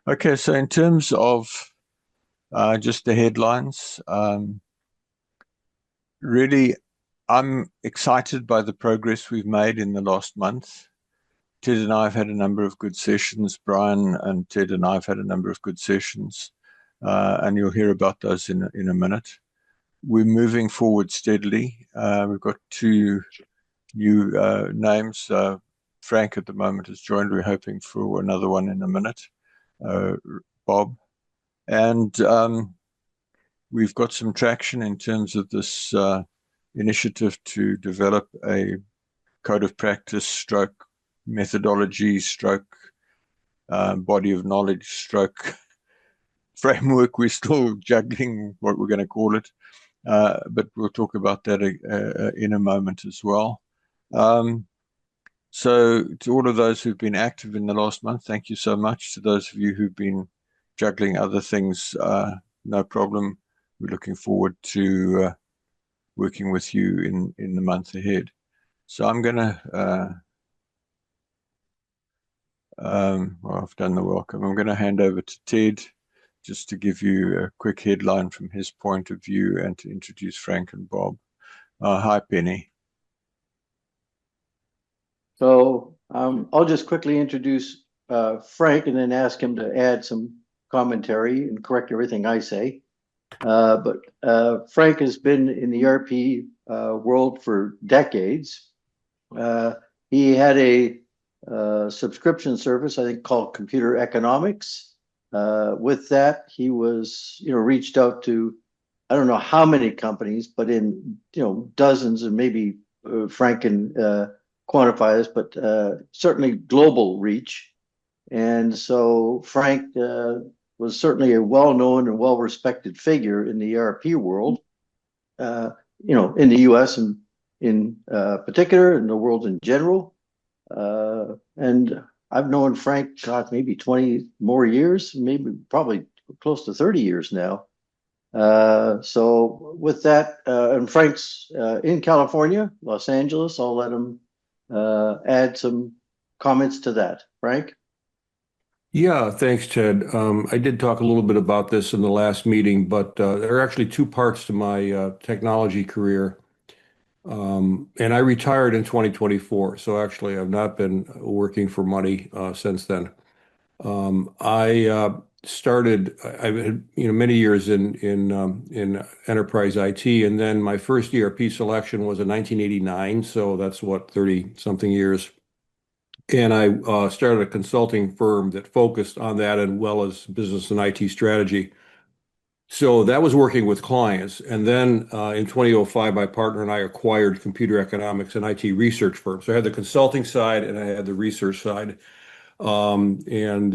Okay, so in terms of just the headlines, really, I'm excited by the progress we've made in the last month. Ted and I have had a number of good sessions. Brian and Ted and I have had a number of good sessions, and you'll hear about those in a minute. We're moving forward steadily. We've got two new names. Frank at the moment has joined. We're hoping for another one in a minute, uh, Bob. And we've got some traction in terms of this initiative to develop a code of practice stroke methodology stroke body of knowledge stroke framework. We're still juggling what we're going to call it, but we'll talk about that in a moment as well. So to all of those who've been active in the last month, thank you so much. To those of you who've been juggling other things, no problem. We're looking forward to working with you in the month ahead. So I'm going to, well, I've done the welcome. I'm going to hand over to Ted just to give you a quick headline from his point of view and to introduce Frank and Bob. Hi, Penny. So I'll just quickly introduce Frank and then ask him to add some commentary and correct everything I say. But Frank has been in the ERP world for decades. He had a subscription service, I think, called Computer Economics. With that, he was, reached out to, I don't know how many companies, but in, dozens and maybe Frank can quantify this, but certainly global reach. And so Frank was certainly a well-known and well-respected figure in the ERP world, in the US and in particular, in the world in general. And I've known Frank, God, maybe 20 more years, maybe probably close to 30 years now. So with that, and Frank's in California, Los Angeles, I'll let him add some comments to that. Frank? Yeah, thanks, Ted. I did talk a little bit about this in the last meeting, but there are actually two parts to my technology career. And I retired in 2024, so actually I've not been working for money since then. I started, I've had many years in enterprise IT, and then my first ERP selection was in 1989, so that's what 30 something years. And I started a consulting firm that focused on that as well as business and IT strategy. So that was working with clients. And then in 2005, my partner and I acquired computer economics and IT research firm. So I had the consulting side and I had the research side. And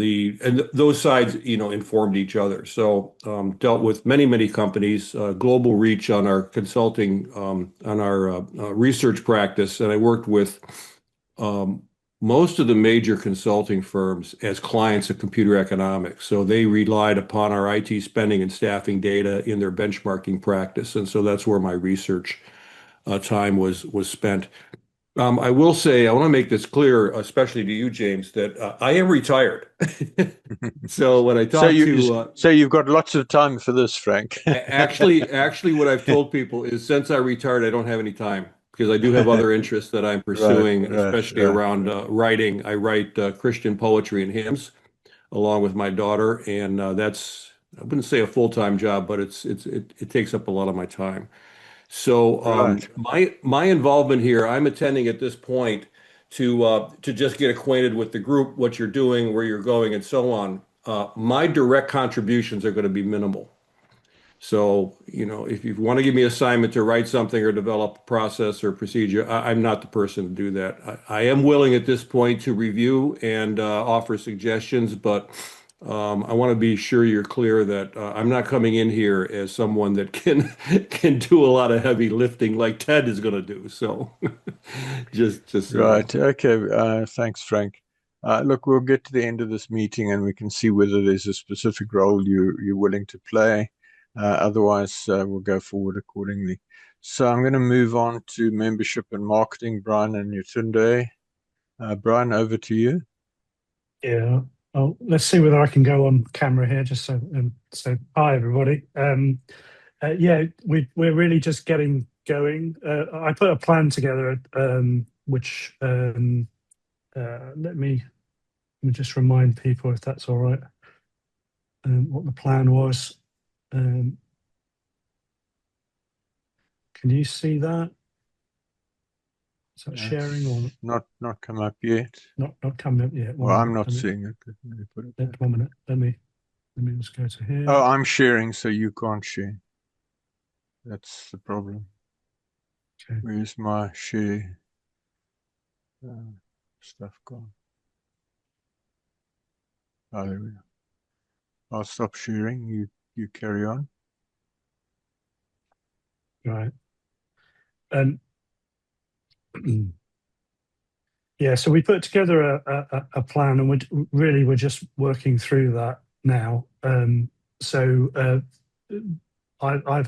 those sides, informed each other. So dealt with many companies, global reach on our consulting, on our research practice. And I worked with most of the major consulting firms as clients of computer economics. So they relied upon our IT spending and staffing data in their benchmarking practice. And so that's where my research time was spent. I will say, I want to make this clear, especially to you, James, that I am retired. So when I talk so you've got lots of time for this, Frank. actually, what I've told people is since I retired, I don't have any time because I do have other interests that I'm pursuing, especially around writing. I write Christian poetry and hymns along with my daughter, and that's I wouldn't say a full-time job, but it takes up a lot of my time. So my involvement here, I'm attending at this point to just get acquainted with the group, what you're doing, where you're going, and so on. My direct contributions are going to be minimal. So, if you want to give me an assignment to write something or develop a process or procedure, I'm not the person to do that. I am willing at this point to review and offer suggestions, but I want to be sure you're clear that I'm not coming in here as someone that can do a lot of heavy lifting like Ted is going to do. So, just right. Okay. Thanks, Frank. Look, we'll get to the end of this meeting and we can see whether there's a specific role you're willing to play. Otherwise, we'll go forward accordingly. So I'm going to move on to membership and marketing, Brian and Yatunde. Brian, over to you. Yeah. Oh, let's see whether I can go on camera here. Just so hi everybody. Yeah, we're really just getting going. I put a plan together, which let me just remind people, if that's all right, what the plan was. Can you see that? Is that sharing or not come up yet? Not coming up yet. Well, I'm not seeing it. Let me put it back. 1 minute. Let me just go to here. Oh, I'm sharing, so you can't share. That's the problem. Okay. Where's my share stuff gone? Oh, there we go. I'll stop sharing. You carry on. Right. Yeah, so we put together a plan, and we're just working through that now. I've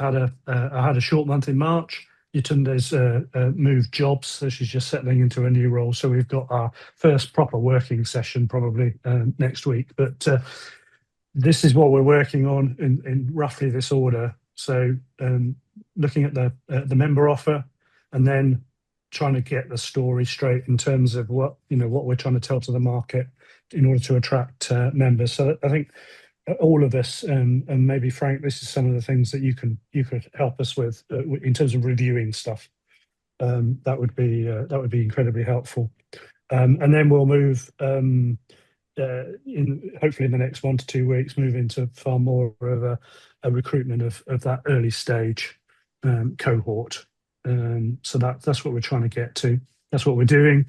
had a short month in March. Yatunde's moved jobs, so she's just settling into a new role. So we've got our first proper working session probably next week. But this is what we're working on in roughly this order. So looking at the member offer, and then trying to get the story straight in terms of what we're trying to tell to the market in order to attract members. So I think all of us, and maybe Frank, this is some of the things that you could help us with in terms of reviewing stuff. That would be incredibly helpful. And then we'll move hopefully in the next 1 to 2 weeks, move into far more of a recruitment of that early stage cohort. So that's what we're trying to get to. That's what we're doing.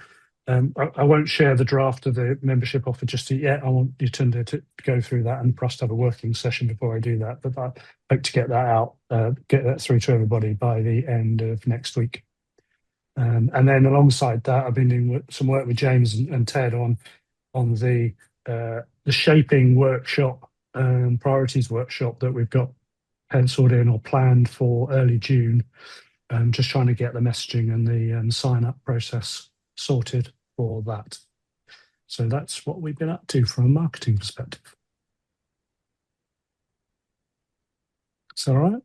I won't share the draft of the membership offer just yet. I want Yatunde to go through that and for us to have a working session before I do that. But I hope to get that out, get that through to everybody by the end of next week. And then alongside that, I've been doing some work with James and Ted on the shaping workshop, priorities workshop that we've got penciled in or planned for early June. Just trying to get the messaging and the sign-up process sorted for that. So that's what we've been up to from a marketing perspective. Is that all right?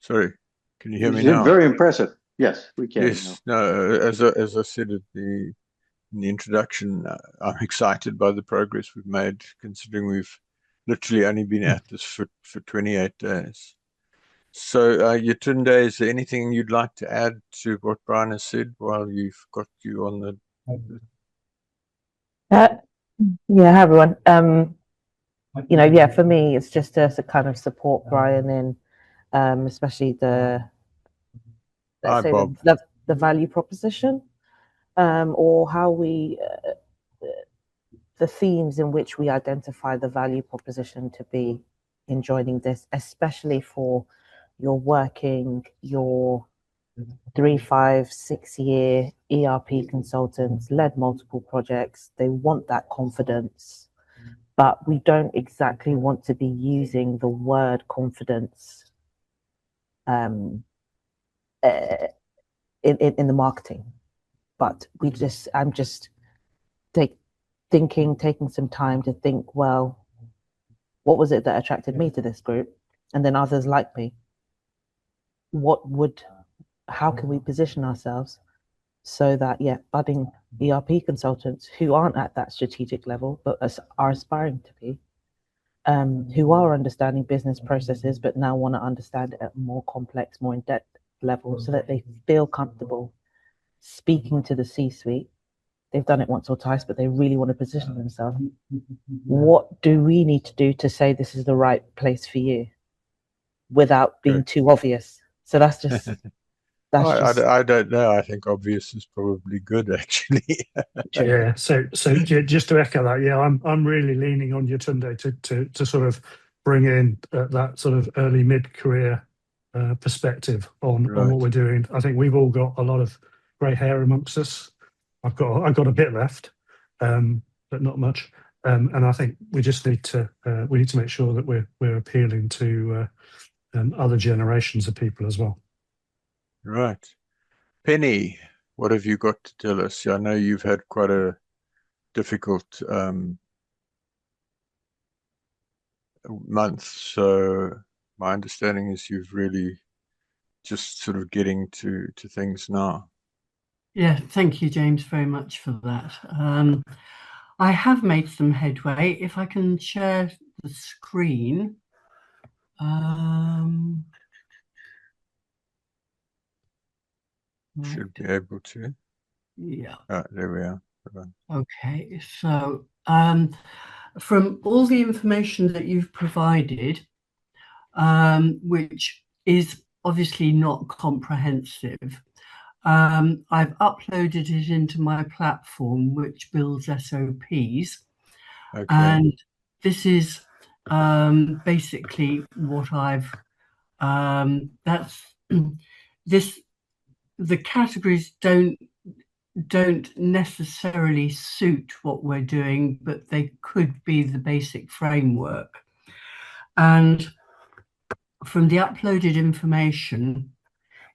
Sorry, can you hear me now? Very impressive. Yes, we can. Yes, no, as I said in the introduction, I'm excited by the progress we've made, considering we've literally only been at this for 28 days. So, Yatunde, is there anything you'd like to add to what Brian has said while you've got you on the... Yeah, hi everyone. Yeah, for me, it's just to kind of support Brian in, especially the value proposition, or how we, the themes in which we identify the value proposition to be in joining this, especially for your 3, 5, 6 year ERP consultants, led multiple projects. They want that confidence, but we don't exactly want to be using the word confidence in the marketing. But I'm just taking some time to think, well, what was it that attracted me to this group? And then others like me. How can we position ourselves so that, budding ERP consultants who aren't at that strategic level, but are aspiring to be, who are understanding business processes, but now want to understand it at a more complex, more in-depth level, so that they feel comfortable speaking to the C-suite. They've done it once or twice, but they really want to position themselves. What do we need to do to say this is the right place for you without being too obvious? So that's just... I don't know. I think obvious is probably good, actually. Yeah. So just to echo that, I'm really leaning on Yatunde to sort of bring in that sort of early mid-career perspective on what we're doing. I think we've all got a lot of grey hair amongst us. I've got a bit left, but not much. And I think we just need to make sure that we're appealing to other generations of people as well. Right. Penny, What have you got to tell us? I know you've had quite a difficult month, so my understanding is you've really just sort of getting to things now. Yeah, thank you, James, very much for that. I have made some headway. If I can share the screen. Should be able to. Yeah. There we are. Okay, so from all the information that you've provided, which is obviously not comprehensive, I've uploaded it into my platform, which builds SOPs. Okay. And this is basically what I've, the categories don't necessarily suit what we're doing, but they could be the basic framework. And from the uploaded information,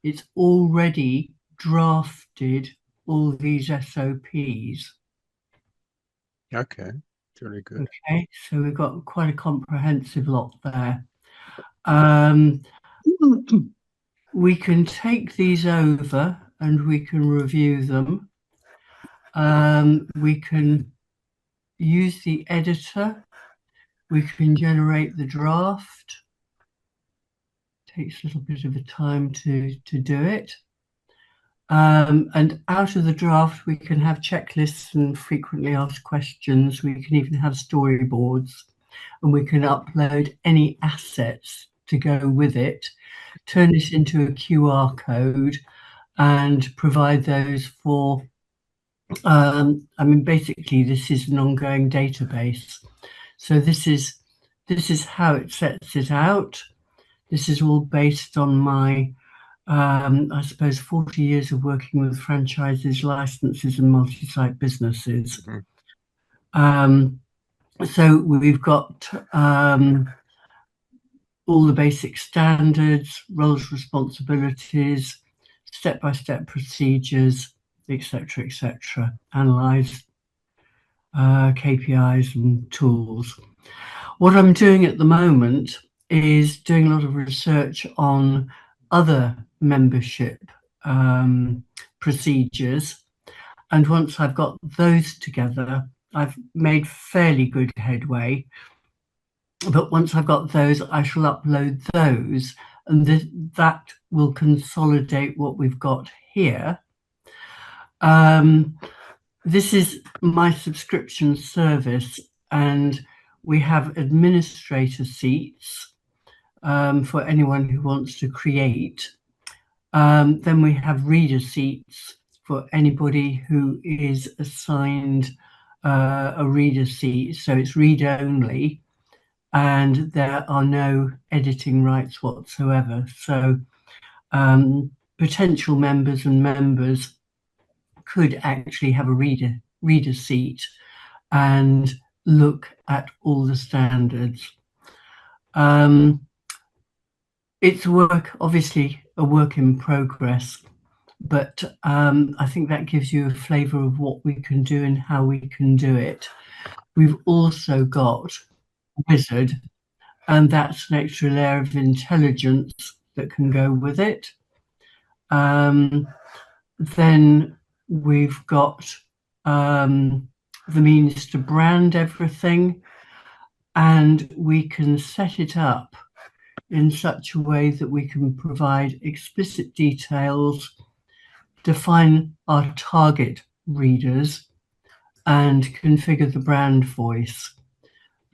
it's already drafted all these SOPs. Okay, really good. Okay, so we've got quite a comprehensive lot there. We can take these over and we can review them. We can use the editor. We can generate the draft. Takes a little bit of a time to do it. And out of the draft, we can have checklists and frequently asked questions. We can even have storyboards, and we can upload any assets to go with it, turn this into a QR code, and provide those for, I mean, basically, this is an ongoing database. So this is how it sets it out. This is all based on my I suppose 40 years of working with franchises, licenses, and multi-site businesses. So we've got all the basic standards, roles, responsibilities, step-by-step procedures, etc., analyze KPIs and tools. What I'm doing at the moment is doing a lot of research on other membership procedures. And once I've got those together, I've made fairly good headway. But once I've got those, I shall upload those, and that will consolidate what we've got here. This is my subscription service, and we have administrator seats for anyone who wants to create. Then we have reader seats for anybody who is assigned a reader seat. So it's read only, and there are no editing rights whatsoever. So potential members and members could actually have a reader seat and look at all the standards. It's obviously a work in progress, but I think that gives you a flavour of what we can do and how we can do it. We've also got Wizard, and that's an extra layer of intelligence that can go with it. Then we've got the means to brand everything, and we can set it up in such a way that we can provide explicit details, define our target readers, and configure the brand voice.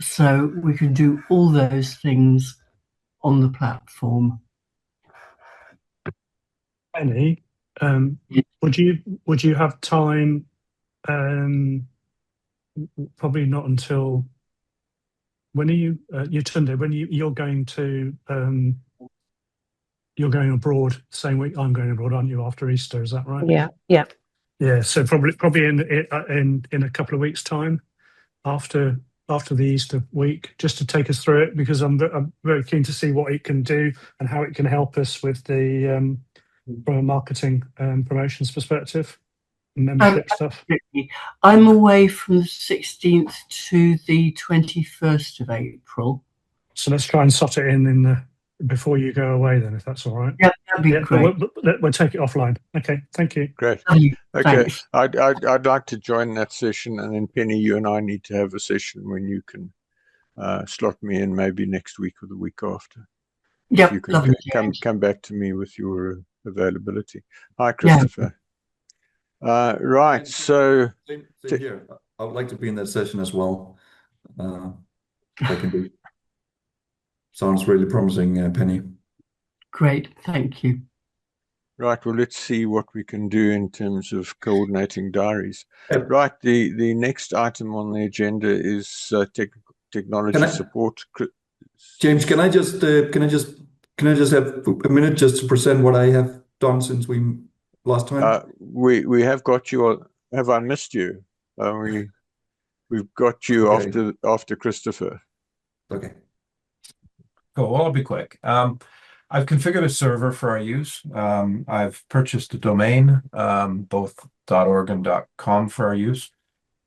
So we can do all those things on the platform. Penny, would you have time? Probably not until. When are you, Tunde, when you're going to, you're going abroad same week I'm going abroad, aren't you, after Easter, is that right? Yeah. Yeah, so probably in a couple of weeks' time after the Easter week, just to take us through it, because I'm very keen to see what it can do and how it can help us with the from a marketing promotions perspective, membership stuff? Absolutely. I'm away from the 16th to the 21st of April. So let's try and slot it in before you go away then, if that's all right. Yeah, that'd be great. We'll take it offline. Okay, thank you. Great. Okay, Okay, I'd like to join that session, and then Penny, you and I need to have a session when you can slot me in, maybe next week or the week after. Yep, You can lovely, come back to me with your availability. Hi, Christopher. Yeah. Right, so same here. I would like to be in that session as well. If I can be. Sounds really promising, Penny. Great, thank you. right, well, let's see what we can do in terms of coordinating diaries. Yep. Right, the next item on the agenda is technology support. James, can I just have a minute just to present what I have done since we last time? We have got you. Have I missed you? We've got you Okay. after Christopher. Okay. Cool. Well, I'll be quick. I've configured a server for our use. I've purchased a domain, both .org and .com for our use.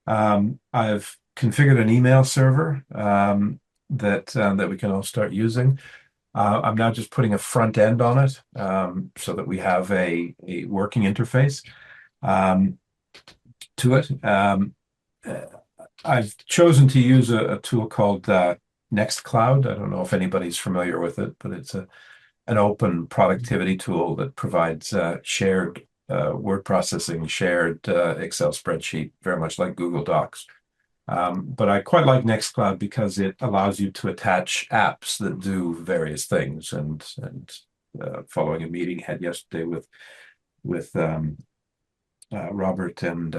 I've configured an email server that we can all start using. I'm now just putting a front end on it so that we have a working interface to it. I've chosen to use a tool called Nextcloud. I don't know if anybody's familiar with it, but it's an open productivity tool that provides shared word processing, shared Excel spreadsheet, very much like Google Docs. But I quite like Nextcloud because it allows you to attach apps that do various things. And following a meeting I had yesterday with Robert and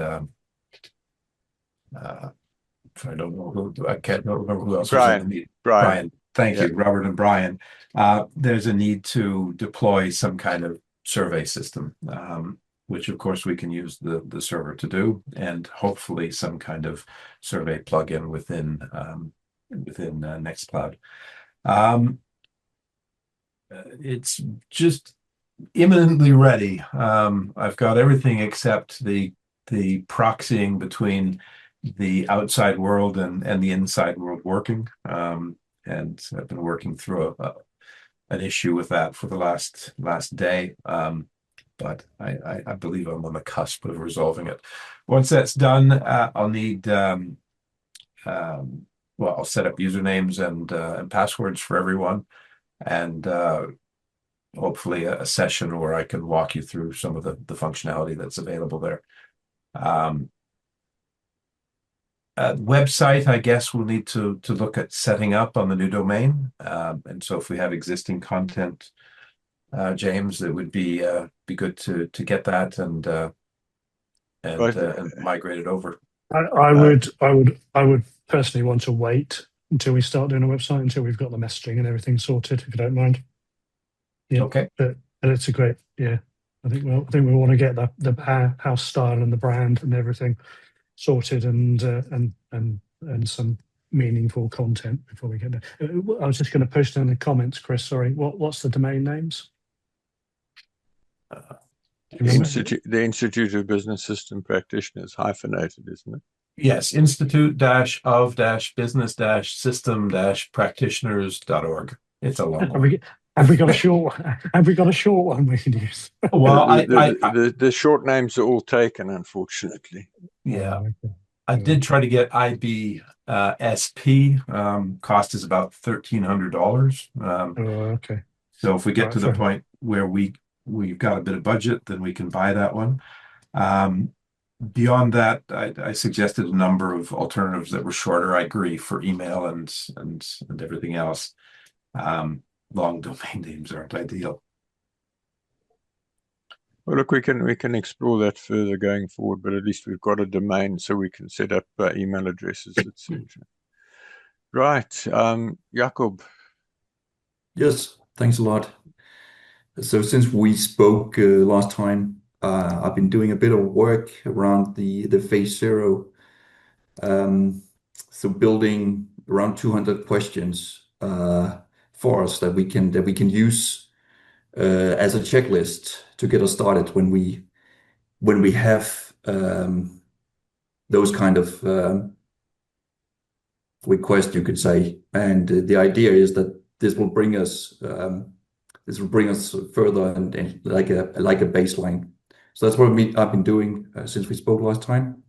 I don't know who, I can't remember who else was in the meeting. Brian. Thank you, Robert and Brian. There's a need to deploy some kind of survey system, which of course we can use the server to do, and hopefully some kind of survey plugin within Nextcloud. It's just imminently ready. I've got everything except the proxying between the outside world and the inside world working. And I've been working through an issue with that for the last day. But I believe I'm on the cusp of resolving it. Once that's done, I'll need well, I'll set up usernames and passwords for everyone, and hopefully a session where I can walk you through some of the functionality that's available there. Website, I guess we'll need to look at setting up on the new domain. And so if we have existing content, James, it would be good to get that and migrate it over. I would personally want to wait until we start doing a website, until we've got the messaging and everything sorted, if you don't mind. Yeah. Okay. But it's a great, yeah. I think we want to get the house style and the brand and everything sorted and some meaningful content before we get there. I was just going to post in the comments, Chris. Sorry, what's the domain names? The Institute of Business System Practitioners, hyphenated, isn't it? Yes, institute-of-business-system-practitioners.org. It's a long one. Have we got a short one we can use? Well, the short names are all taken, unfortunately. Yeah. Okay. I did try to get IBSP. Cost is about $1,300. Okay. So if we get to the point where we've got a bit of budget, then we can buy that one. Beyond that, I suggested a number of alternatives that were shorter. I agree, for email and everything else. Long domain names aren't ideal. Well, look, we can explore that further going forward, but at least we've got a domain, so we can set up email addresses, etc. Right, Jakob. Yes, thanks a lot. So since we spoke last time, I've been doing a bit of work around the phase 0. So building around 200 questions for us that we can use as a checklist to get us started when we have those kind of requests, you could say. And the idea is that this will bring us further and like a baseline. So that's what I've been doing since we spoke last time.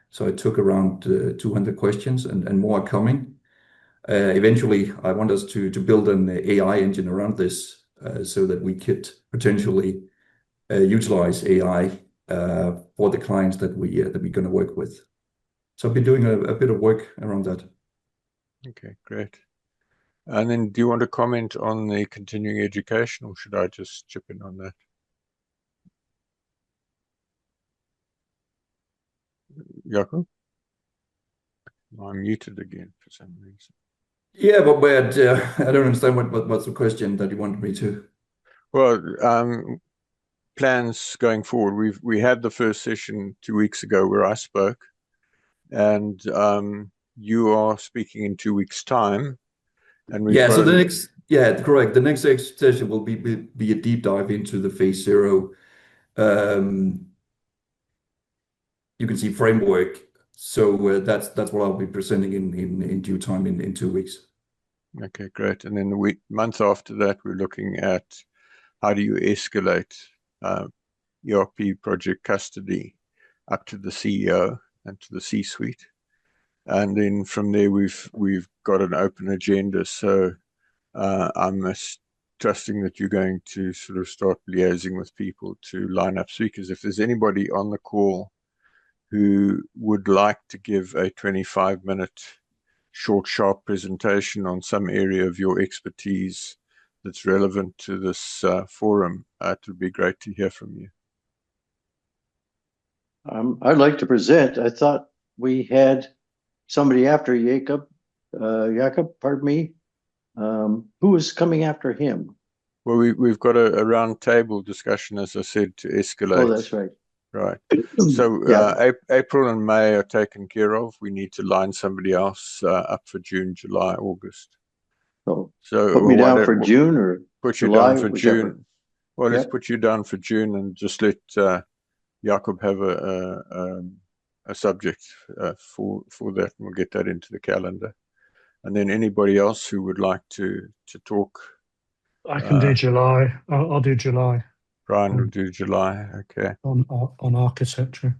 So I took around 200 questions and more are coming. Eventually, I want us to build an AI engine around this so that we could potentially utilize AI for the clients that we're going to work with. So I've been doing a bit of work around that. Okay, great. And then do you want to comment on the continuing education, or should I just chip in on that? Jakob? I'm muted again for some reason. Yeah, but I don't understand what's the question that you wanted me to. Well, plans going forward. We had the first session 2 weeks ago where I spoke, and you are speaking in 2 weeks' time, and we've got so correct. The next session will be a deep dive into the phase 0. You can see framework. So that's what I'll be presenting in due time in 2 weeks. Okay, great. And then the month after that, we're looking at how do you escalate ERP project custody up to the CEO and to the C-suite. And then from there, we've got an open agenda. So I'm trusting that you're going to sort of start liaising with people to line up speakers. If there's anybody on the call who would like to give a 25-minute short, sharp presentation on some area of your expertise that's relevant to this forum, it would be great to hear from you. I'd like to present. I thought we had somebody after Jakob, pardon me. Who was coming after him? Well, we've got a round table discussion, as I said, to escalate. Oh, that's right. Right. So April and May are taken care of. We need to line somebody else up for June, July, August. So put me down for June or put July, you down for whichever. June. Well, let's put you down for June and just let Jakob have a subject for that, and we'll get that into the calendar. And then anybody else who would like to talk. I can do July. I'll do July. Brian will do July. Okay. On architecture.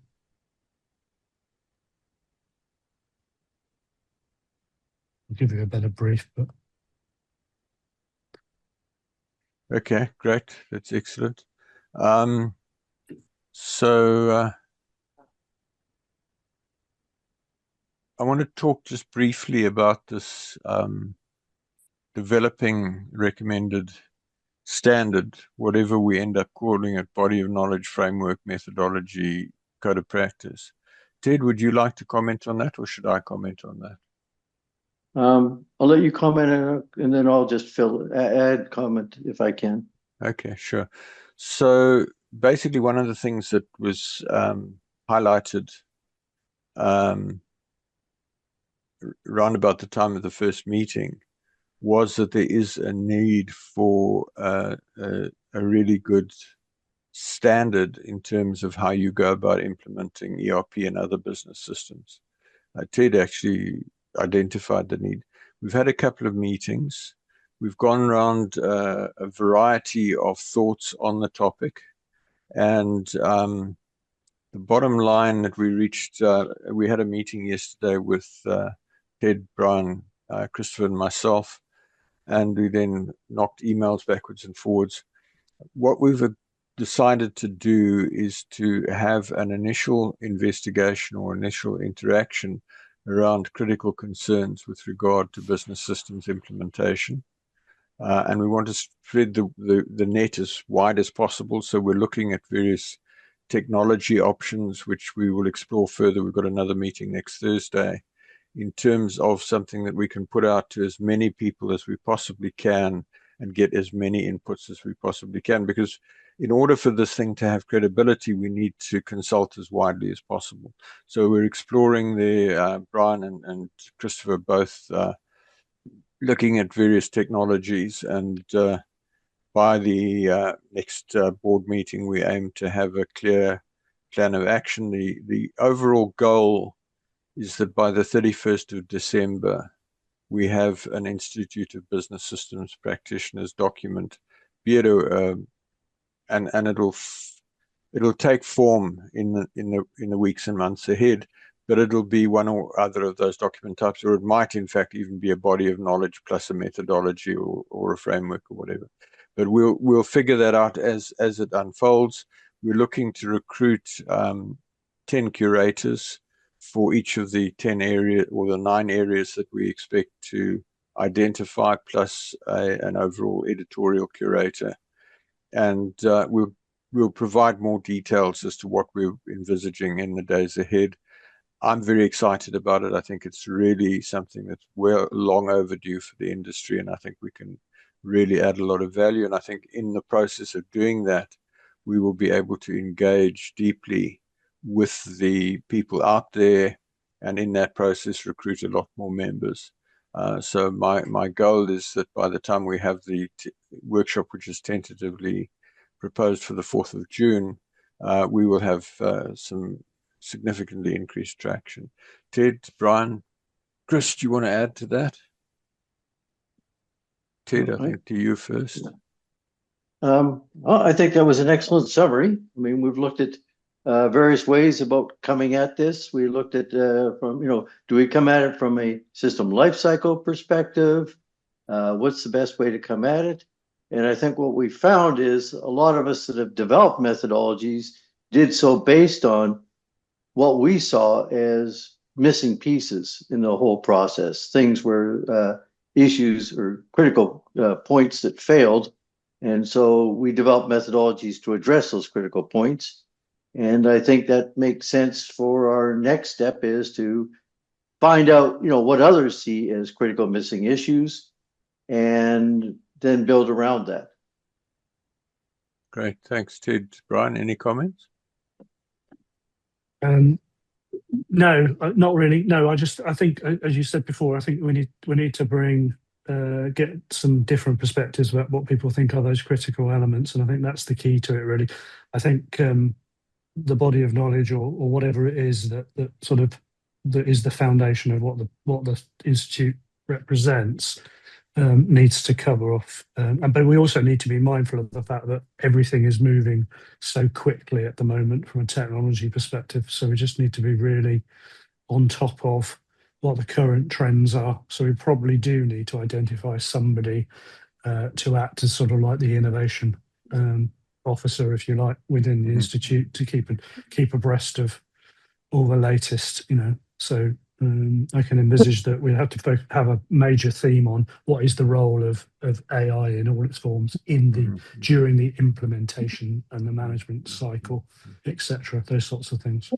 I'll give you a better brief, but. Okay, great. That's excellent. So I want to talk just briefly about this developing recommended standard, whatever we end up calling it, body of knowledge, framework, methodology, code of practice. Ted, would you like to comment on that, or should I comment on that? I'll let you comment and then I'll just add comment if I can. Okay, sure. So basically, one of the things that was highlighted around about the time of the first meeting was that there is a need for a really good standard in terms of how you go about implementing ERP and other business systems. Ted actually identified the need. We've had a couple of meetings. We've gone around a variety of thoughts on the topic. And the bottom line that we reached, we had a meeting yesterday with Ted, Brian, Christopher, and myself, and we then knocked emails backwards and forwards. What we've decided to do is to have an initial investigation or initial interaction around critical concerns with regard to business systems implementation. And we want to spread the net as wide as possible. So we're looking at various technology options, which we will explore further. We've got another meeting next Thursday in terms of something that we can put out to as many people as we possibly can and get as many inputs as we possibly can. Because in order for this thing to have credibility, we need to consult as widely as possible. So we're exploring Brian and Christopher both looking at various technologies, and by the next board meeting, we aim to have a clear plan of action. The overall goal is that by the 31st of December, we have an Institute of Business Systems Practitioners document, be it and it'll take form in the weeks and months ahead, but it'll be one or other of those document types, or it might in fact even be a body of knowledge plus a methodology or a framework or whatever. But we'll figure that out as it unfolds. We're looking to recruit 10 curators for each of the 10 areas or the 9 areas that we expect to identify, plus an overall editorial curator. And we'll provide more details as to what we're envisaging in the days ahead. I'm very excited about it. I think it's really something that's long overdue for the industry, and I think we can really add a lot of value. And I think in the process of doing that, we will be able to engage deeply with the people out there, and in that process recruit a lot more members. So my goal is that by the time we have the workshop, which is tentatively proposed for the 4th of June, we will have some significantly increased traction. Ted, Brian, Chris, do you want to add to that? Ted, I think to you first. Well, I think that was an excellent summary. I mean, we've looked at various ways about coming at this. We looked at from, do we come at it from a system lifecycle perspective? What's the best way to come at it? And I think what we found is a lot of us that have developed methodologies did so based on what we saw as missing pieces in the whole process, things where issues or critical points that failed. And so we developed methodologies to address those critical points. And I think that makes sense for our next step is to find out, what others see as critical missing issues and then build around that. Great. Thanks, Ted. Brian, any comments? No, not really. No, I think, as you said before, I think we need to get some different perspectives about what people think are those critical elements, and I think that's the key to it, really. I think the body of knowledge or whatever it is that is the foundation of what the institute represents needs to cover off. But we also need to be mindful of the fact that everything is moving so quickly at the moment from a technology perspective. So we just need to be really on top of what the current trends are. So we probably do need to identify somebody to act as sort of like the innovation officer, if you like, within the institute to keep abreast of all the latest, So I can envisage that we have to have a major theme on what is the role of AI in all its forms during the implementation and the management cycle, etc. Those sorts of things.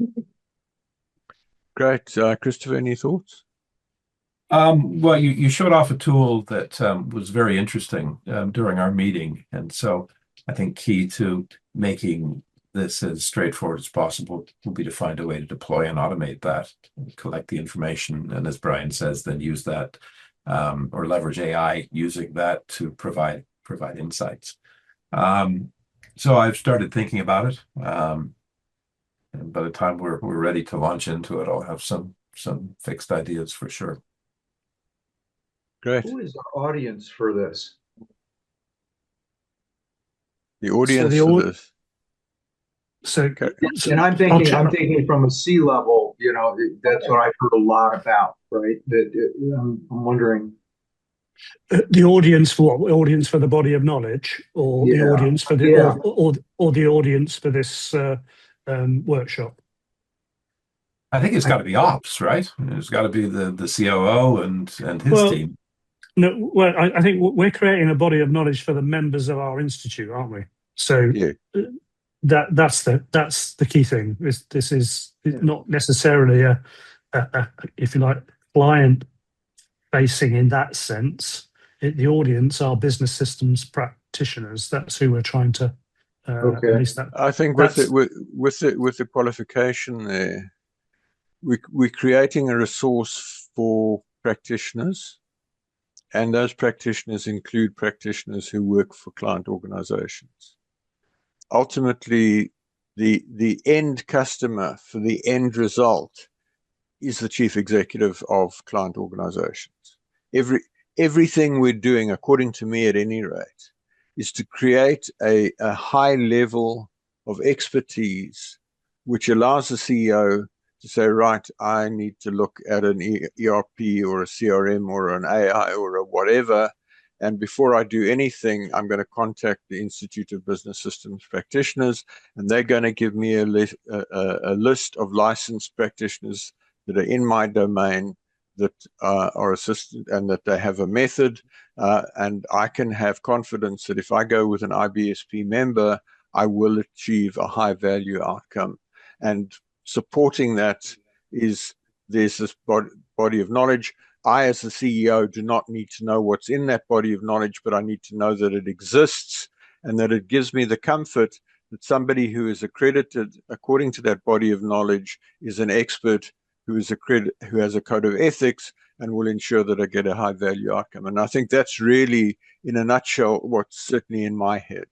Great. Christopher, any thoughts? Well, you showed off a tool that was very interesting during our meeting. And so I think key to making this as straightforward as possible will be to find a way to deploy and automate that, collect the information, and as Brian says, then use that or leverage AI using that to provide insights. So I've started thinking about it. And by the time we're ready to launch into it, I'll have some fixed ideas for sure. Great. Who is our audience for this? The audience for this. And I'm thinking from a C-level, that's what I've heard a lot about, right? I'm wondering. The audience for what? Audience for the body of knowledge, or the audience for the or the audience for this workshop? I think it's got to be ops, right? It's got to be the COO and his team. No, well, I think we're creating a body of knowledge for the members of our institute, aren't we? So that's the key thing. This is not necessarily a if you like, client facing in that sense. The audience are business systems practitioners. That's who we're trying to. At least I think with the qualification there, we're creating a resource for practitioners, and those practitioners include practitioners who work for client organizations. Ultimately, the end customer for the end result is the chief executive of client organizations. Everything we're doing, according to me at any rate, is to create a high level of expertise which allows the CEO to say, right, I need to look at an ERP or a CRM or an AI or a whatever. And before I do anything, I'm going to contact the Institute of Business Systems practitioners, and they're going to give me a list of licensed practitioners that are in my domain that are assistant and that they have a method. And I can have confidence that if I go with an IBSP member, I will achieve a high value outcome. And supporting that is there's this body of knowledge. I, as the CEO, do not need to know what's in that body of knowledge, but I need to know that it exists and that it gives me the comfort that somebody who is accredited according to that body of knowledge is an expert who has a code of ethics and will ensure that I get a high value outcome. And I think that's really, in a nutshell, what's certainly in my head.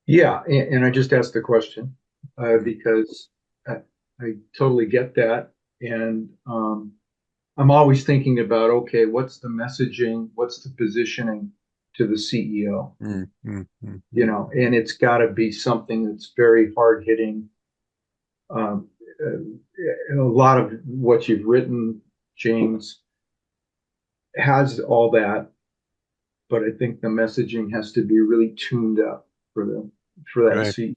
Yeah, and I just asked the question because I totally get that. And I'm always thinking about, okay, what's the messaging? What's the positioning to the CEO? You know, and it's got to be something that's very hard hitting. A lot of what you've written, James, has all that, but I think the messaging has to be really tuned up for that Right. CEO.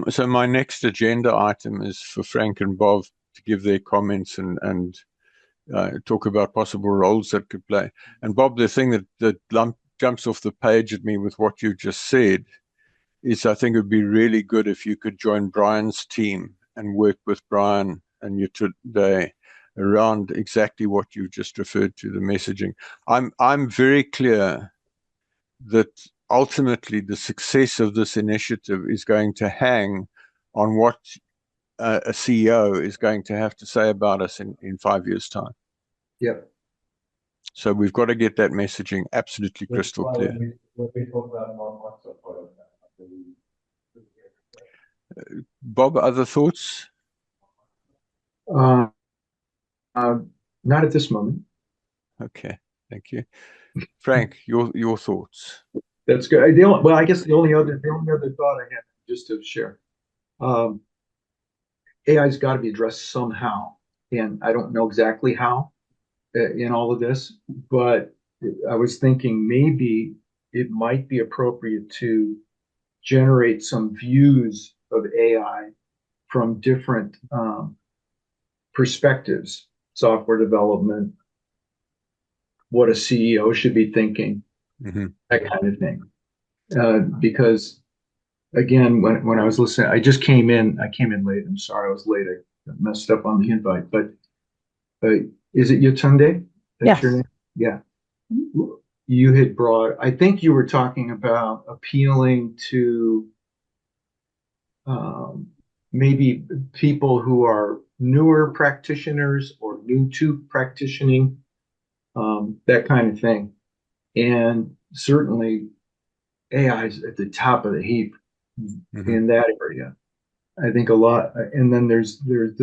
So my next agenda item is for Frank and Bob to give their comments and talk about possible roles that could play. And Bob, the thing that jumps off the page at me with what you just said is I think it would be really good if you could join Brian's team and work with Brian and you today around exactly what you just referred to, the messaging. I'm very clear that ultimately the success of this initiative is going to hang on what a CEO is going to have to say about us in 5 years' time. Yep. So we've got to get that messaging absolutely crystal clear. Bob, other thoughts? Not at this moment. Okay, thank you. Frank, your thoughts? That's good. I guess the only other thought I had just to share, AI's got to be addressed somehow, and I don't know exactly how in all of this, but I was thinking maybe it might be appropriate to generate some views of AI from different perspectives, software development, what a CEO should be thinking, that kind of thing. Because again, when I was listening, I came in late. I'm sorry I was late. I messed up on the invite, but is it Yatunde? That's your name? Yeah. You had brought, I think you were talking about appealing to maybe people who are newer practitioners or new to practicing, that kind of thing. And certainly AI is at the top of the heap in that area. I think a lot, and then there's the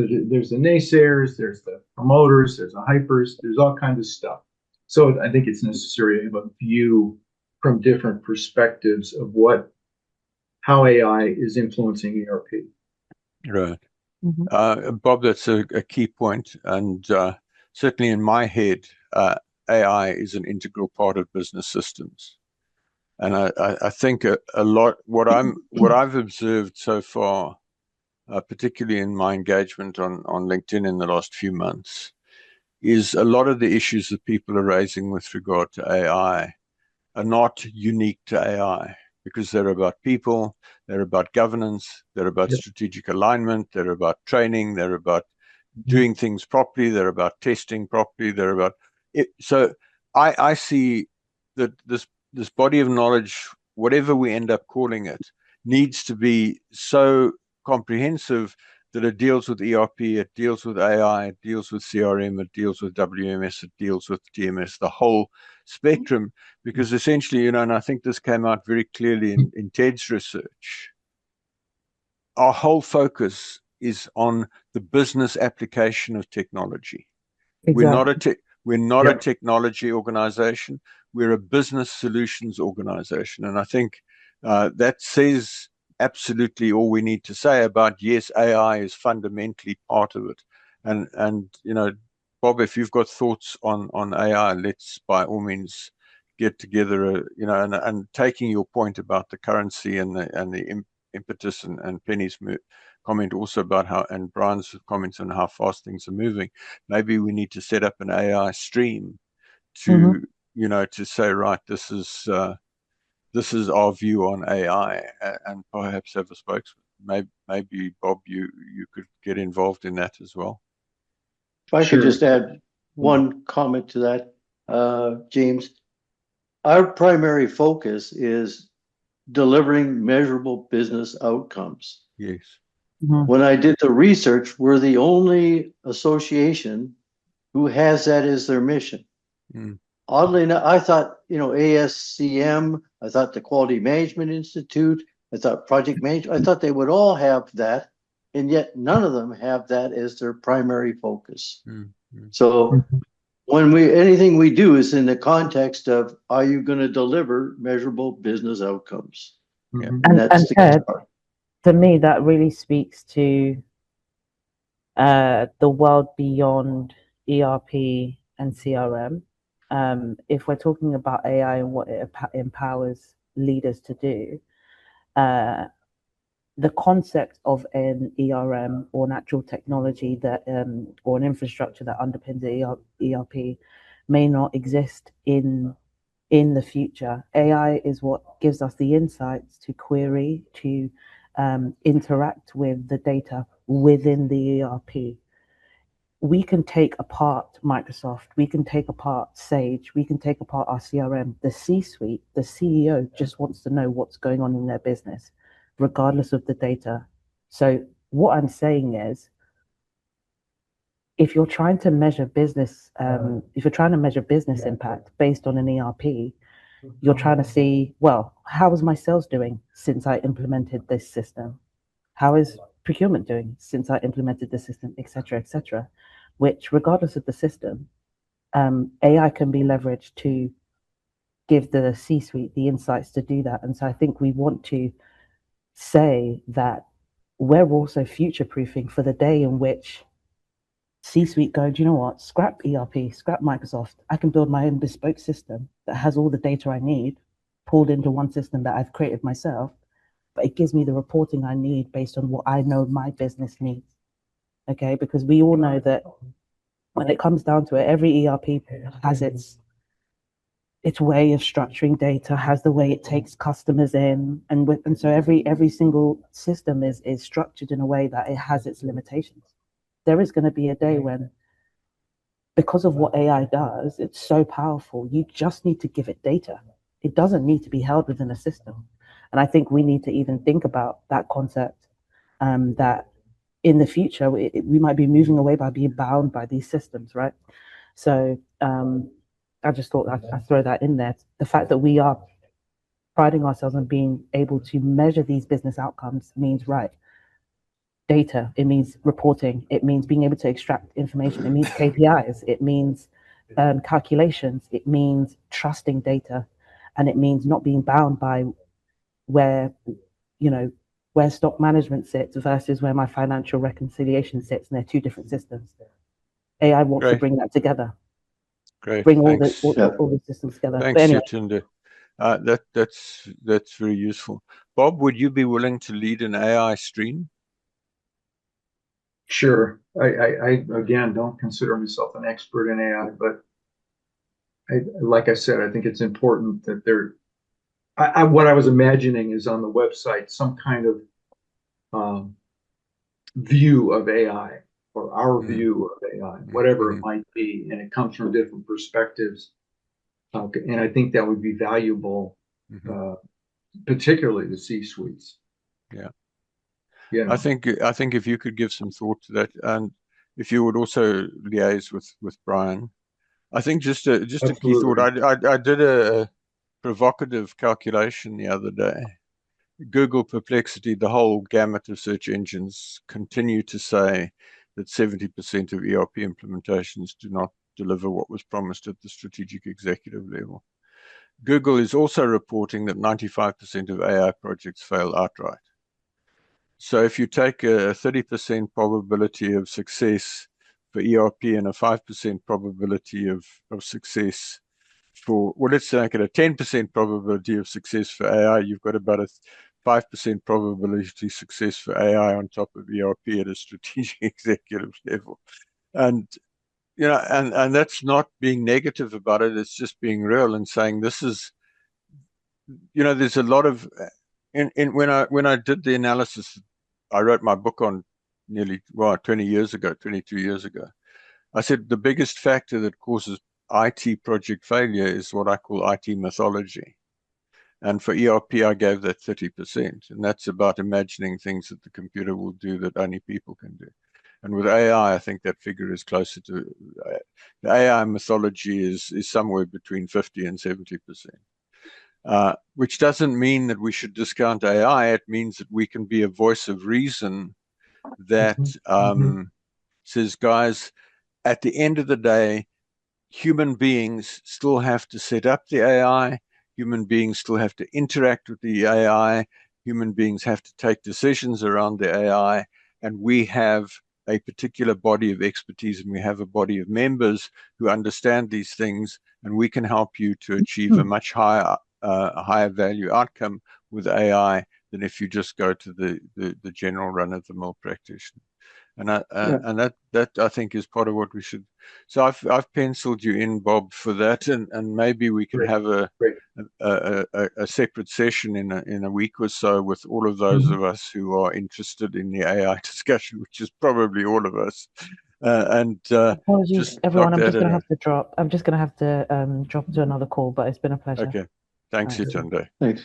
naysayers, there's the promoters, there's the hypers, there's all kinds of stuff. So I think it's necessary to have a view from different perspectives of how AI is influencing ERP. Right. Bob, that's a key point. And certainly in my head, AI is an integral part of business systems. And I think a lot, what I've observed so far, particularly in my engagement on LinkedIn in the last few months, is a lot of the issues that people are raising with regard to AI are not unique to AI because they're about people, they're about governance, they're about strategic alignment, they're about training, they're about doing things properly, they're about testing properly, they're about it. So I see that this body of knowledge, whatever we end up calling it, needs to be so comprehensive that it deals with ERP, it deals with AI, it deals with CRM, it deals with WMS, it deals with TMS, the whole spectrum, because essentially, and I think this came out very clearly in Ted's research, our whole focus is on the business application of technology. Exactly. We're not a technology organization. We're a business solutions organization. And I think that says absolutely all we need to say about, yes, AI is fundamentally part of it. And Bob, if you've got thoughts on AI, let's by all means get together, and taking your point about the currency and the impetus and Penny's comment also about how, and Brian's comments on how fast things are moving. Maybe we need to set up an AI stream to, to say, right, this is our view on AI, and perhaps have a spokesman. Maybe Bob, you could get involved in that as well. If I could just add one comment to that, James, our primary focus is delivering measurable business outcomes. Yes. When I did the research, we're the only association who has that as their mission. Oddly enough, I thought, ASCM, I thought the Quality Management Institute, I thought Project Management, I thought they would all have that, and yet none of them have that as their primary focus. So when anything we do is in the context of, are you going to deliver measurable business outcomes? And that's Ted, to me, that really speaks to the world beyond ERP and CRM. If we're talking about AI and what it empowers leaders to do, the concept of an ERM or an actual technology that or an infrastructure that underpins the ERP may not exist in the future. AI is what gives us the insights to query, to interact with the data within the ERP. We can take apart Microsoft, we can take apart Sage, we can take apart our CRM. The C-suite, the CEO just wants to know what's going on in their business, regardless of the data. So what I'm saying is, if you're trying to measure business, impact based on an ERP, you're trying to see, well, how is my sales doing since I implemented this system? How is procurement doing since I implemented the system, et cetera, which regardless of the system, AI can be leveraged to give the C-suite the insights to do that. And so I think we want to say that we're also future-proofing for the day in which C-suite go, do you know what, scrap ERP, scrap Microsoft, I can build my own bespoke system that has all the data I need pulled into one system that I've created myself, but it gives me the reporting I need based on what I know my business needs. Okay, because we all know that when it comes down to it, every ERP has its way of structuring data, has the way it takes customers in, and so every single system is structured in a way that it has its limitations. There is going to be a day when, because of what AI does, it's so powerful, you just need to give it data. It doesn't need to be held within a system. And I think we need to even think about that concept, that in the future, we might be moving away by being bound by these systems, right? So I just thought I'd throw that in there. The fact that we are priding ourselves on being able to measure these business outcomes means, right, data, it means reporting, it means being able to extract information, it means KPIs, it means calculations, it means trusting data, and it means not being bound by where stock management sits versus where my financial reconciliation sits, and they're two different systems. AI wants to bring that together. Great. Bring all the systems together. Thanks, Yatinda. That's very useful. Bob, would you be willing to lead an AI stream? Sure. I again don't consider myself an expert in AI, but like I said, I think it's important that what I was imagining is on the website some kind of view of AI, or our view of AI, whatever it might be, and it comes from different perspectives. And I think that would be valuable, particularly the C-suites. Yeah. Yeah. I think if you could give some thought to that, and if you would also liaise with Brian, I think just a key thought. Absolutely. I did a provocative calculation the other day. Google, Perplexity, the whole gamut of search engines continue to say that 70% of ERP implementations do not deliver what was promised at the strategic executive level. Google is also reporting that 95% of AI projects fail outright. So if you take a 30% probability of success for ERP and a 5% probability of success for, well, let's make it a 10% probability of success for AI, you've got about a 5% probability success for AI on top of ERP at a strategic executive level. And and that's not being negative about it. It's just being real and saying this is, there's a lot of, when I did the analysis, I wrote my book on nearly 20 years ago, 22 years ago. I said the biggest factor that causes IT project failure is what I call IT mythology. And for ERP, I gave that 30%. And that's about imagining things that the computer will do that only people can do. And with AI, I think that figure is closer to, the AI mythology is somewhere between 50 and 70%. Which doesn't mean that we should discount AI. It means that we can be a voice of reason that says, guys, at the end of the day, human beings still have to set up the AI. Human beings still have to interact with the AI. Human beings have to take decisions around the AI. And we have a particular body of expertise, and we have a body of members who understand these things, and we can help you to achieve a much higher value outcome with AI than if you just go to the general run-of-the-mill practitioner. And that I think is part of what we should. So I've penciled you in, Bob, for that, and maybe we can have a separate session in a week or so with all of those of us who are interested in the AI discussion, which is probably all of us. Apologies, everyone. I'm just going to have to drop. I'm just going to have to drop into another call, but it's been a pleasure. Okay, thanks, Yitunde. Thanks,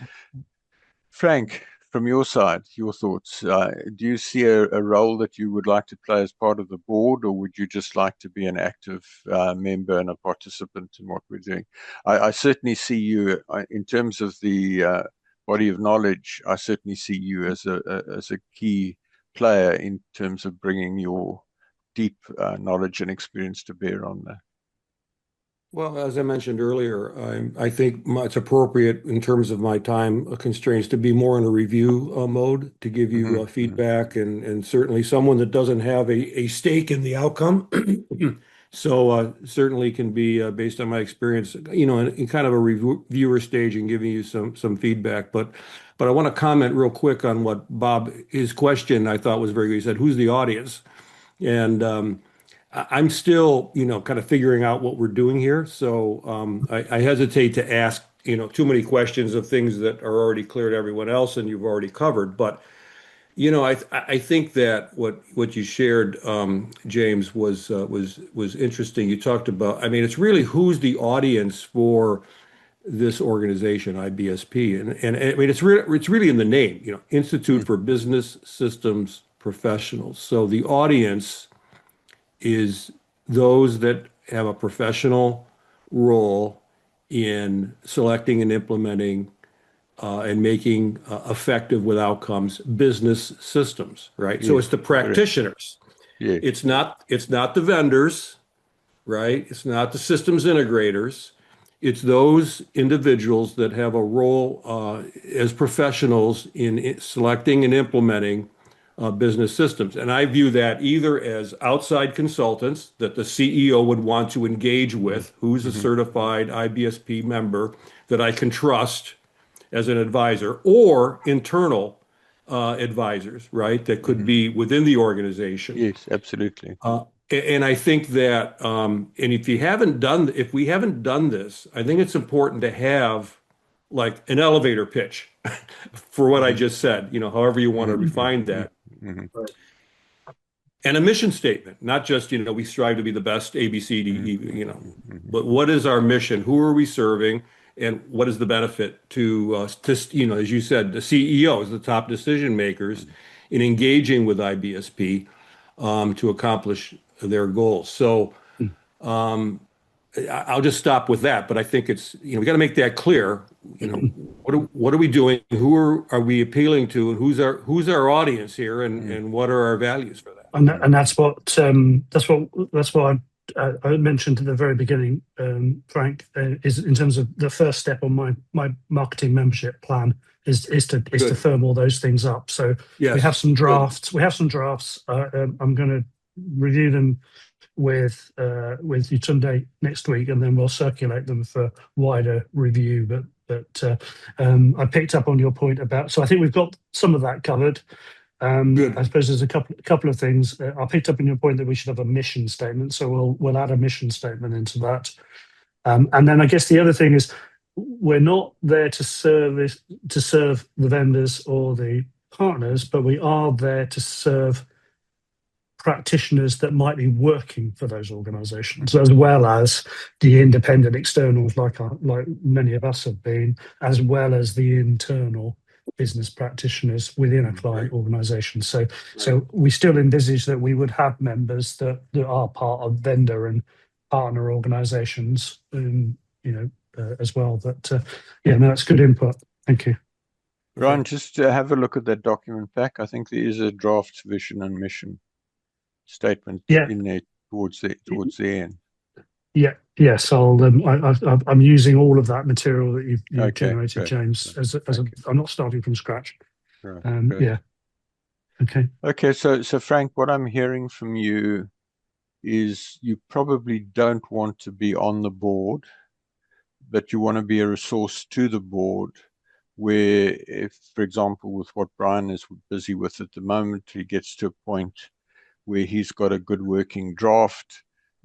Frank. From your side, your thoughts. Do you see a role that you would like to play as part of the board, or would you just like to be an active member and a participant in what we're doing? I certainly see you, in terms of the body of knowledge, I certainly see you as a key player in terms of bringing your deep knowledge and experience to bear on that. Well, as I mentioned earlier, I think it's appropriate in terms of my time constraints to be more in a review mode to give you feedback, and certainly someone that doesn't have a stake in the outcome. So certainly can be based on my experience, in kind of a reviewer stage and giving you some feedback. But I want to comment real quick on what Bob, his question I thought was very good. He said, "Who's the audience?" And I'm still, kind of figuring out what we're doing here. So I hesitate to ask, too many questions of things that are already clear to everyone else and you've already covered. But, I think that what you shared, James, was interesting. You talked about, it's really who's the audience for this organization, IBSP, and it's really in the name, Institute for Business Systems Professionals. So the audience is those that have a professional role in selecting and implementing and making effective with outcomes business systems, right? So it's the practitioners. Yeah. It's not the vendors, right? It's not the systems integrators. It's those individuals that have a role as professionals in selecting and implementing business systems. And I view that either as outside consultants that the CEO would want to engage with, who's a certified IBSP member that I can trust as an advisor, or internal advisors, right? That could be within the organization. Yes, absolutely. And I think that, and if we haven't done this, I think it's important to have like an elevator pitch for what I just said, however you want to refine that. And a mission statement, not just, we strive to be the best A, B, C, D, E, but what is our mission? Who are we serving? And what is the benefit to, as you said, the CEOs, the top decision makers in engaging with IBSP to accomplish their goals. So I'll just stop with that. But I think it's, we got to make that clear. What are we doing? Who are we appealing to, and who's our audience here, and what are our values for that? And that's what I mentioned at the very beginning, Frank, is in terms of the first step on my marketing membership plan is to firm all those things up. So yes, we have some drafts. Good. We have some drafts. I'm going to review them with Yutunde next week, and then we'll circulate them for wider review. But I picked up on your point about. So I think we've got some of that covered. I suppose there's a couple of things. I picked up on your point that we should have a mission statement, so we'll add a mission statement into that. And then I guess the other thing is we're not there to serve the vendors or the partners, but we are there to serve practitioners that might be working for those organizations, as well as the independent externals like many of us have been, as well as the internal business practitioners within a client organization. So we still envisage that we would have members that are part of vendor and partner organizations, as well. But that's good input. Thank you. Ryan, just have a look at that document pack. I think there is a draft vision and mission statement in there towards the end. Yes. I'm using all of that material that you've generated, good. James. I'm not starting from scratch. Right, Okay. So Frank, what I'm hearing from you is you probably don't want to be on the board, but you want to be a resource to the board. Where, if, for example, with what Brian is busy with at the moment, he gets to a point where he's got a good working draft,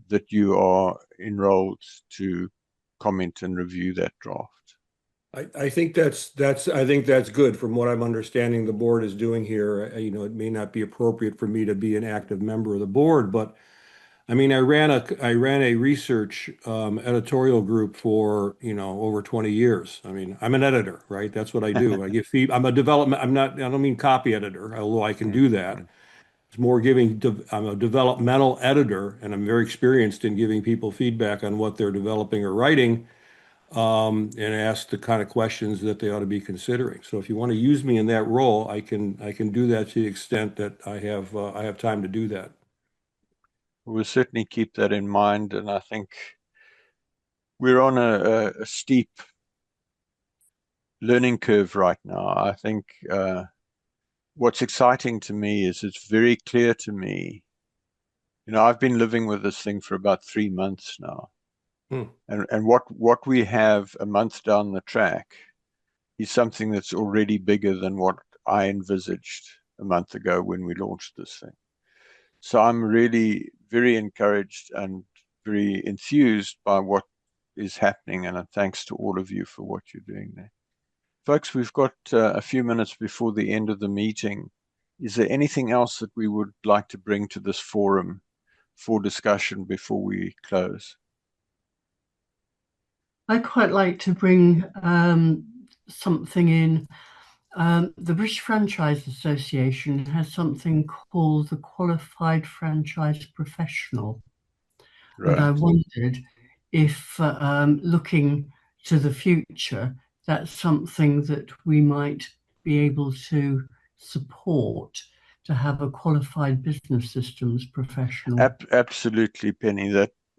that you are enrolled to comment and review that draft. I think that's good. From what I'm understanding the board is doing here, it may not be appropriate for me to be an active member of the board, but I mean, I ran a research editorial group for over 20 years. I mean, I'm an editor, right? That's what I do. I give feedback. I don't mean copy editor, although I can do that. It's more I'm a developmental editor, and I'm very experienced in giving people feedback on what they're developing or writing, and ask the kind of questions that they ought to be considering. So if you want to use me in that role, I can do that to the extent that I have time to do that. We'll certainly keep that in mind, and I think we're on a steep learning curve right now. I think what's exciting to me is it's very clear to me. I've been living with this thing for about 3 months now, and what we have a month down the track is something that's already bigger than what I envisaged a month ago when we launched this thing. So I'm really very encouraged and very enthused by what is happening, and thanks to all of you for what you're doing there. Folks, we've got a few minutes before the end of the meeting. Is there anything else that we would like to bring to this forum for discussion before we close? I'd quite like to bring something in. The British Franchise Association has something called the Qualified Franchise Professional. Right. And I wondered if, looking to the future, that's something that we might be able to support, to have a qualified business systems professional. Absolutely, Penny.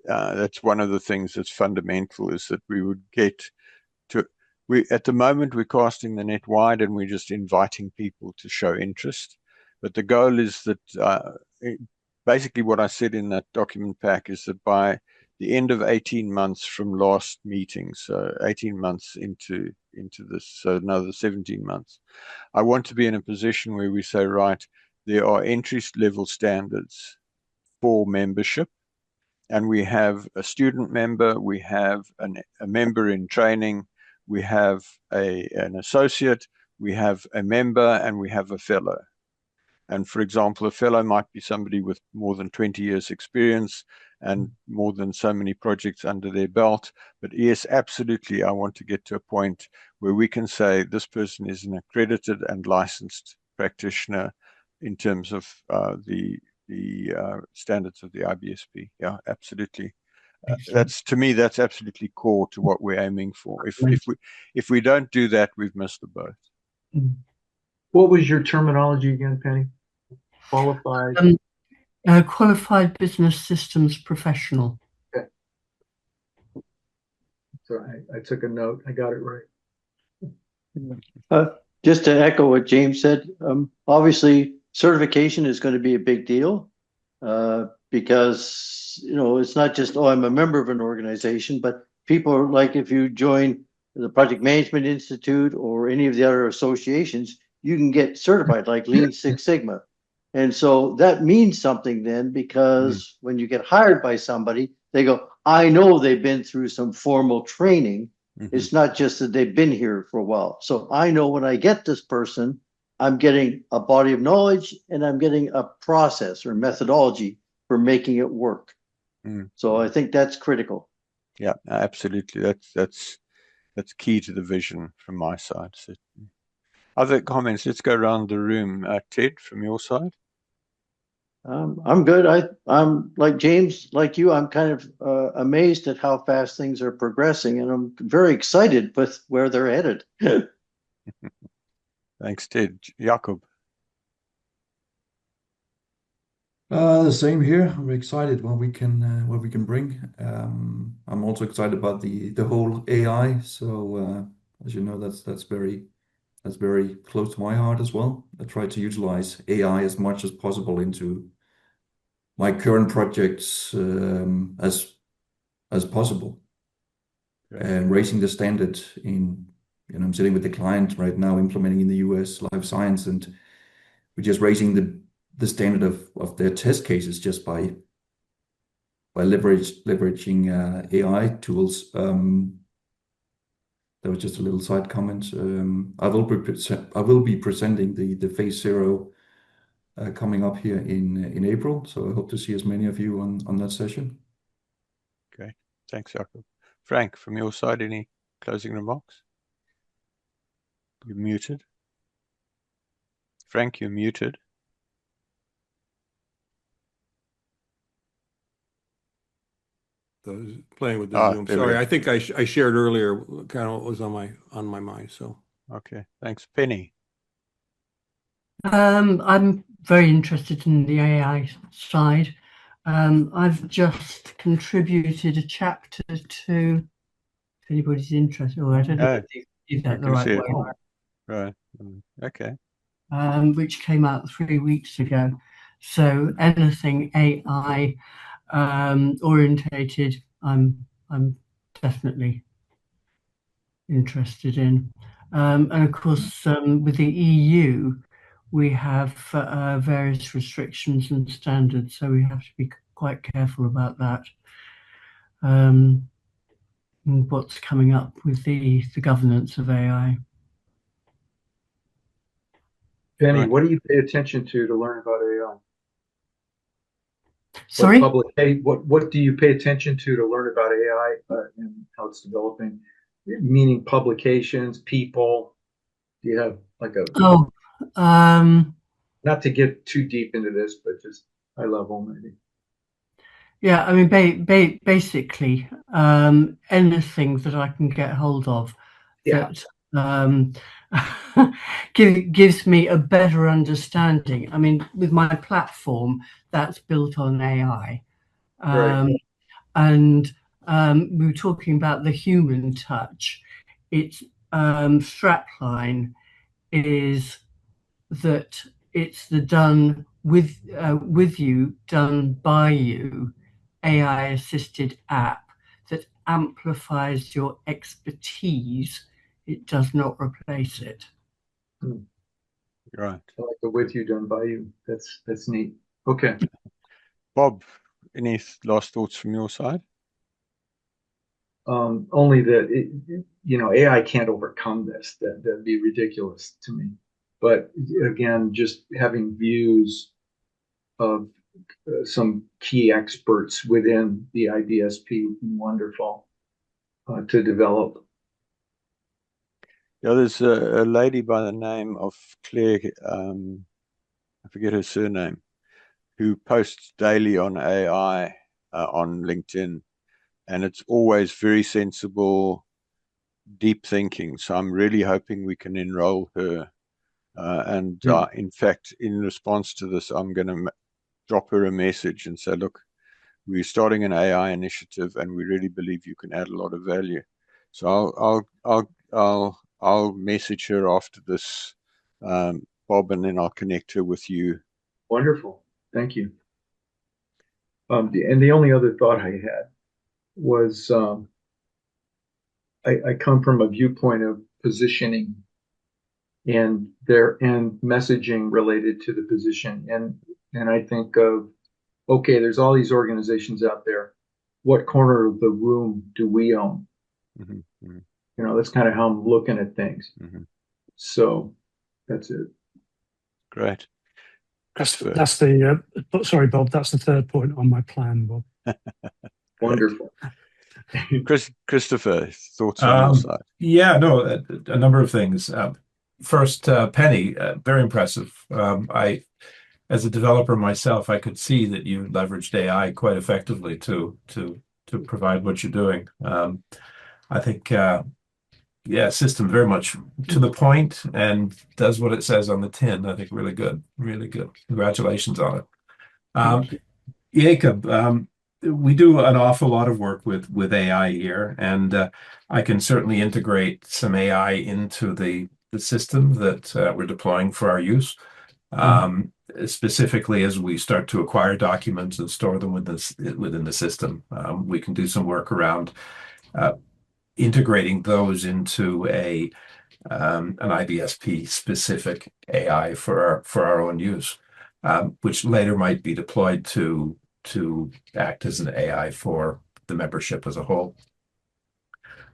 That's one of the things that's fundamental, is that we would get to. At the moment, we're casting the net wide and we're just inviting people to show interest. But the goal is that basically what I said in that document pack is that by the end of 18 months from last meeting, so 18 months into this, so another 17 months, I want to be in a position where we say, right, there are entry level standards for membership. And we have a student member, we have a member in training, we have an associate, we have a member, and we have a fellow. And for example, a fellow might be somebody with more than 20 years experience and more than so many projects under their belt. But yes, absolutely, I want to get to a point where we can say this person is an accredited and licensed practitioner in terms of the standards of the IBSP. Yeah, absolutely. That's, to me, that's absolutely core to what we're aiming for. If we don't do that, we've missed the boat. What was your terminology again, Penny? Qualified. Qualified business systems professional. Okay. So I took a note. I got it right. Just to echo what James said, obviously certification is going to be a big deal because it's not just, oh, I'm a member of an organization, but people are like, if you join the Project Management Institute or any of the other associations, you can get certified like Lean Six Sigma. And so that means something then, because when you get hired by somebody, they go, I know they've been through some formal training. It's not just that they've been here for a while. So I know when I get this person, I'm getting a body of knowledge and I'm getting a process or methodology for making it work. So I think that's critical. Yeah, absolutely. That's key to the vision from my side. So, other comments? Let's go around the room. Ted, from your side. I'm good. I'm like James, like you. I'm kind of amazed at how fast things are progressing, and I'm very excited with where they're headed. Thanks, Ted. Jakob. The same here. I'm excited what we can bring. I'm also excited about the whole AI. So as you know, that's very close to my heart as well. I try to utilize AI as much as possible into my current projects as possible, and raising the standard in. I'm sitting with the client right now implementing in the US life science, and we're just raising the standard of their test cases just by leveraging AI tools. That was just a little side comment. I will be presenting the phase 0 coming up here in April. So I hope to see as many of you on that session. Okay, thanks, Jakob. Frank, from your side, any closing remarks? You're muted. Frank, you're muted. Playing with the Zoom. Sorry, I think I shared earlier kind of what was on my mind. So okay, thanks, Penny. I'm very interested in the AI side. I've just contributed a chapter to, if anybody's interested, or I don't know if you did that the right way. Right. Okay. Which came out 3 weeks ago. So anything AI orientated, I'm definitely interested in. And of course, with the EU, we have various restrictions and standards, so we have to be quite careful about that. And what's coming up with the governance of AI. Penny, what do you pay attention to learn about AI? Sorry? What do you pay attention to learn about AI and how it's developing? Meaning publications, people. Do you have like a not to get too deep into this, but just high level maybe? Yeah, I mean, basically, anything that I can get hold of that gives me a better understanding. I mean, with my platform, that's built on AI. And we were talking about the human touch. Its strapline is that it's the done with you, done by you, AI assisted app that amplifies your expertise. It does not replace it. Right. I like the with you, done by you. That's neat. Okay. Bob, any last thoughts from your side? Only that AI can't overcome this. That'd be ridiculous to me. But again, just having views of some key experts within the IBSP would be wonderful to develop. Yeah, there's a lady by the name of Claire. I forget her surname, who posts daily on AI on LinkedIn, and it's always very sensible, deep thinking. So I'm really hoping we can enroll her. In fact, in response to this, I'm going to drop her a message and say, look, we're starting an AI initiative, and we really believe you can add a lot of value. So I'll message her after this, Bob, and then I'll connect her with you. Wonderful. Thank you. And the only other thought I had was I come from a viewpoint of positioning and messaging related to the position. And I think of, okay, there's all these organizations out there. What corner of the room do we own? Mm-hmm, mm-hmm. You know, that's kind of how I'm looking at things. Mm-hmm. So that's it. Great. That's the sorry, Bob. That's the third point on my plan, Bob. Wonderful. Christopher, thoughts on your side? Yeah, no, a number of things. First, Penny, very impressive. As a developer myself, I could see that you leveraged AI quite effectively to provide what you're doing. I think, system very much to the point and does what it says on the tin. I think really good, really good. Congratulations on it. Jacob, we do an awful lot of work with AI here, and I can certainly integrate some AI into the system that we're deploying for our use. Specifically, as we start to acquire documents and store them within the system, we can do some work around integrating those into an IBSP specific AI for our own use, which later might be deployed to act as an AI for the membership as a whole.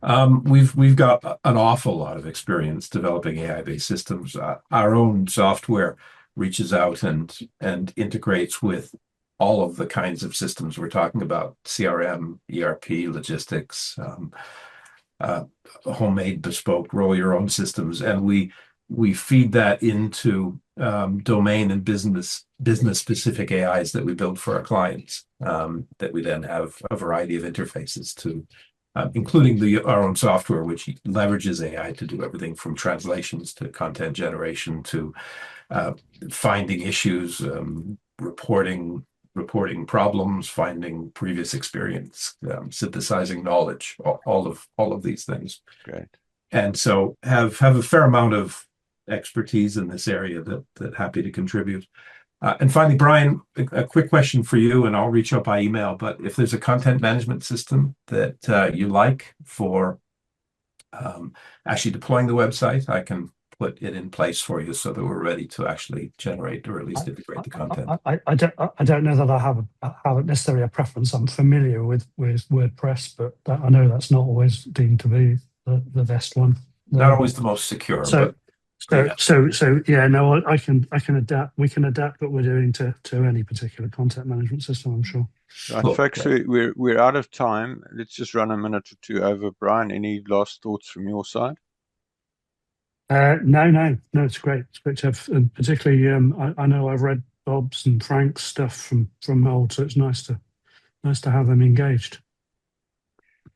We've got an awful lot of experience developing AI-based systems. Our own software reaches out and integrates with all of the kinds of systems we're talking about: CRM, ERP, logistics, homemade, bespoke, roll your own systems, and we feed that into domain and business specific AIs that we build for our clients, that we then have a variety of interfaces to, including our own software, which leverages AI to do everything from translations to content generation to finding issues, reporting problems, finding previous experience, synthesizing knowledge, all of these things. Great. And so have a fair amount of expertise in this area that happy to contribute. And finally, Brian, a quick question for you, and I'll reach out by email, but if there's a content management system that you like for actually deploying the website, I can put it in place for you so that we're ready to actually generate or at least integrate the content. I don't know that I have necessarily a preference. I'm familiar with WordPress, but I know that's not always deemed to be the best one. Not always the most secure. I can adapt. We can adapt what we're doing to any particular content management system, I'm sure. Right, folks, we're out of time. Let's just run a minute or two over. Brian, any last thoughts from your side? No, it's great. It's great to have, and particularly, I know I've read Bob's and Frank's stuff from old, so it's nice to have them engaged.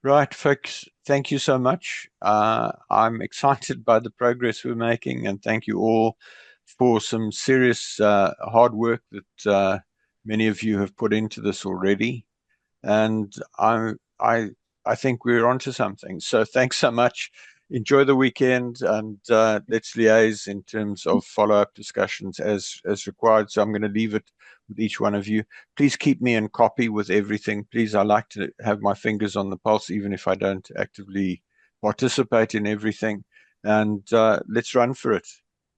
Right, folks, thank you so much. I'm excited by the progress we're making, and thank you all for some serious hard work that many of you have put into this already. And I think we're onto something. So thanks so much. Enjoy the weekend, and let's liaise in terms of follow-up discussions as required. So I'm going to leave it with each one of you. Please keep me in copy with everything. Please, I like to have my fingers on the pulse, even if I don't actively participate in everything. And let's run for it.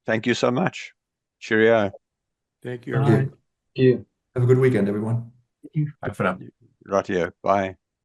Thank you so much. Cheerio. Thank you. Bye. Thank you. Have a good weekend, everyone. Bye for now. Right here. Bye.